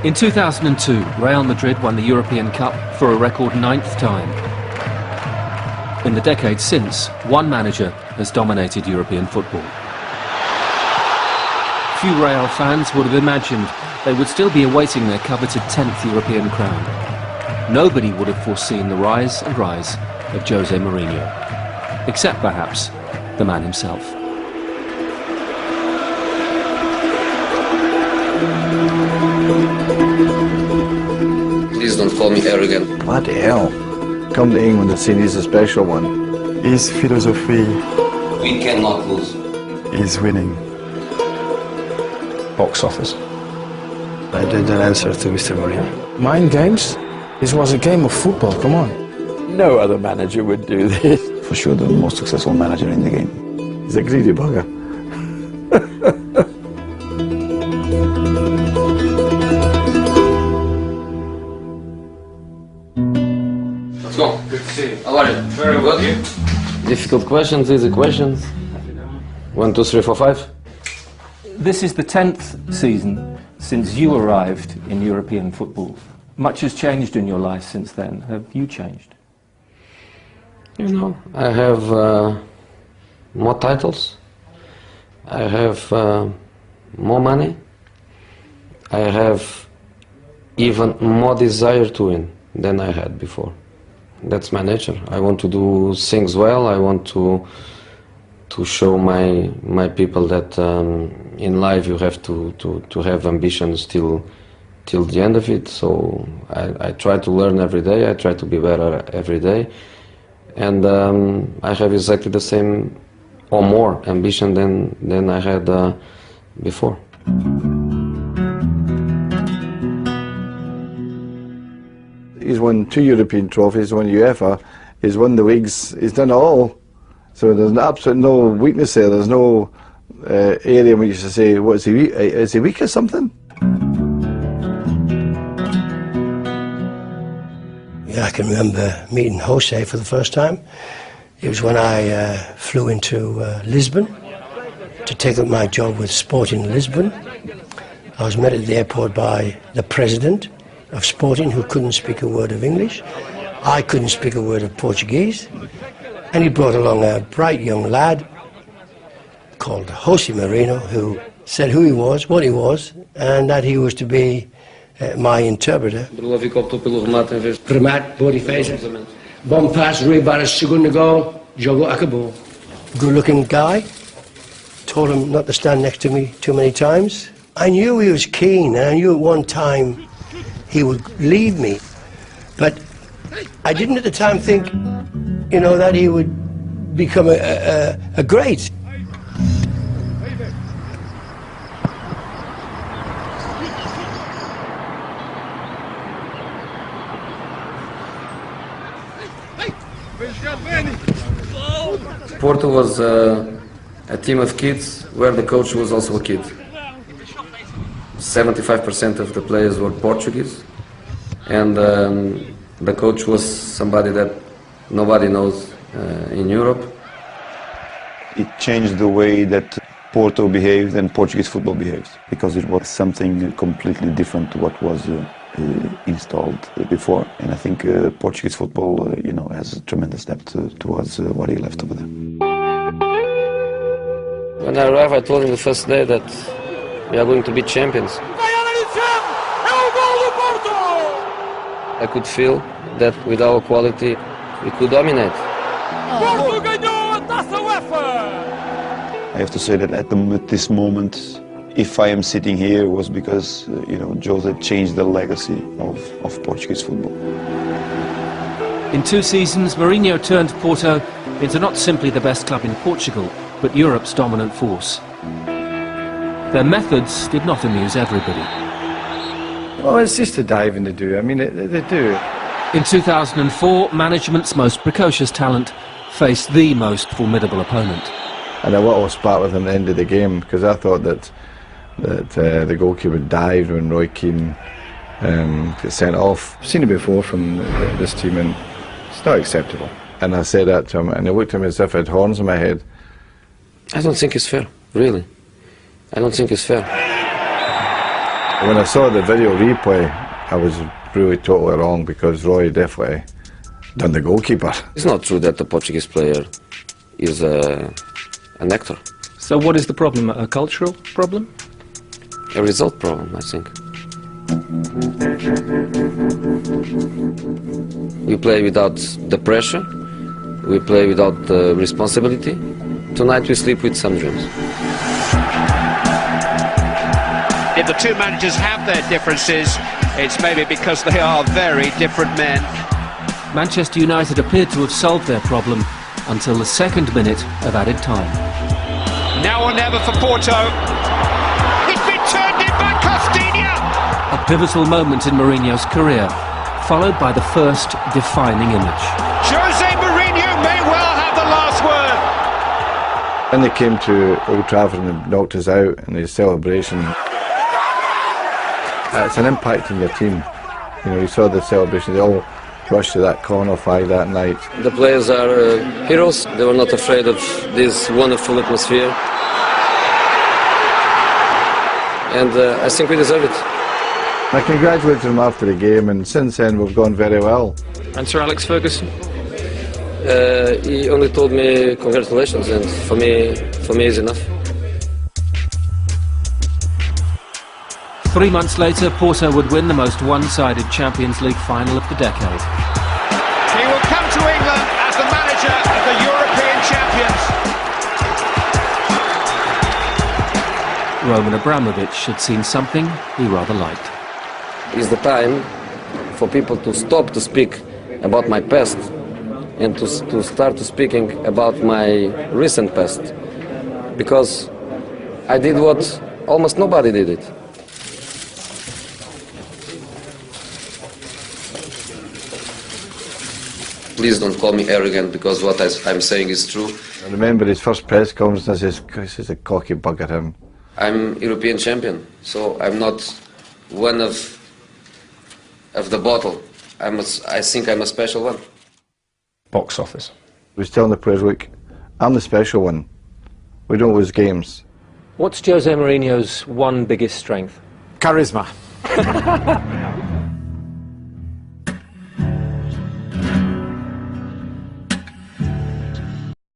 In 2002, Real Madrid won the European Cup for a record 9th time. In the decades since, one manager has dominated European football. Few Real fans would have imagined they would still be awaiting their coveted 10th European crown. Nobody would have foreseen the rise and rise of Jose Mourinho, except perhaps the man himself. Please don't call me arrogant. Bloody hell. Come to England and see he's a special one. His philosophy We cannot lose. is winning. Box office. I didn't answer to Mr. Mourinho. Mind games? This was a game of football, come on. No other manager would do this. For sure the most successful manager in the game. He's a greedy bugger. Let's go. Good to see you. How are you? Very good. Difficult questions, easy questions. 1, 2, 3, 4, 5. This is the 10th season since you arrived in European football. Much has changed in your life since then. Have you changed? You know, I have more titles. I have more money. I have even more desire to win than I had before. That's my nature. I want to do things well. I want to show my people that in life you have to have ambitions till the end of it. So I try to learn every day. I try to be better every day, and I have exactly the same or more ambition than I had before. He's won 2 European trophies, won UEFA, he's won the leagues, he's done it all. So there's absolutely no weakness there, there's no area where you should say, what, is he weak or something? Yeah, I can remember meeting Jose for the first time. It was when I flew into Lisbon to take up my job with Sporting Lisbon. I was met at the airport by the president of Sporting, who couldn't speak a word of English. I couldn't speak a word of Portuguese. And he brought along a bright young lad called Jose Mourinho, who said who he was, what he was, and that he was to be my interpreter. Remate, boa defesa. Bom pass, Rui Barras, segundo goal, jogo acabou. Good-looking guy. Told him not to stand next to me too many times. I knew he was keen, and I knew at one time he would leave me. But I didn't at the time think, you know, that he would become a great. Porto was a team of kids where the coach was also a kid. 75% of the players were Portuguese, and the coach was somebody that nobody knows in Europe. It changed the way that Porto behaved and Portuguese football behaves, because it was something completely different to what was installed before. And I think Portuguese football, you know, has a tremendous depth towards what he left over there. When I arrived, I told him the first day that we are going to be champions. I could feel that with our quality, we could dominate. I have to say that at this moment, if I am sitting here, it was because you know, Jose changed the legacy of Portuguese football. In 2 seasons, Mourinho turned Porto into not simply the best club in Portugal, but Europe's dominant force. Their methods did not amuse everybody. Well, it's just a diving to do, I mean, they do. In 2004, management's most precocious talent faced the most formidable opponent. And a little spat with him at the end of the game, because I thought that the goalkeeper dived when Roy Keane got sent off. I've seen it before from this team, and it's not acceptable. And I said that to him, and he looked at me as if I had horns in my head. I don't think it's fair, really. I don't think it's fair. When I saw the video replay, I was really totally wrong because Roy definitely done the goalkeeper. It's not true that the Portuguese player is an actor. So what is the problem? A cultural problem? A result problem, I think. We play without the pressure. We play without the responsibility. Tonight we sleep with some dreams. If the two managers have their differences, it's maybe because they are very different men. Manchester United appeared to have solved their problem until the second minute of added time. Now or never for Porto. It's been turned in by Costinha. A pivotal moment in Mourinho's career, followed by the first defining image. Jose Mourinho may well have the last word. When they came to Old Trafford and knocked us out in the celebration, it's an impact on your team. You know, you saw the celebration, they all rushed to that corner flag that night. The players are heroes. They were not afraid of this wonderful atmosphere. And I think we deserve it. I congratulated them after the game, and since then we've gone very well. And Sir Alex Ferguson? He only told me congratulations, and for me is enough. 3 months later, Porto would win the most one-sided Champions League final of the decade. He will come to England as the manager of the European champions. Roman Abramovich had seen something he rather liked. It's the time for people to stop to speak about my past and to start speaking about my recent past, because I did what almost nobody did it. Please don't call me arrogant, because what I'm saying is true. I remember his first press conference, I says, this is a cocky bugger him. I'm European champion, so I'm not one of the bottle. I think I'm a special one. Box office. He was telling the players, look, I'm the special one. We don't lose games. What's Jose Mourinho's one biggest strength? Charisma.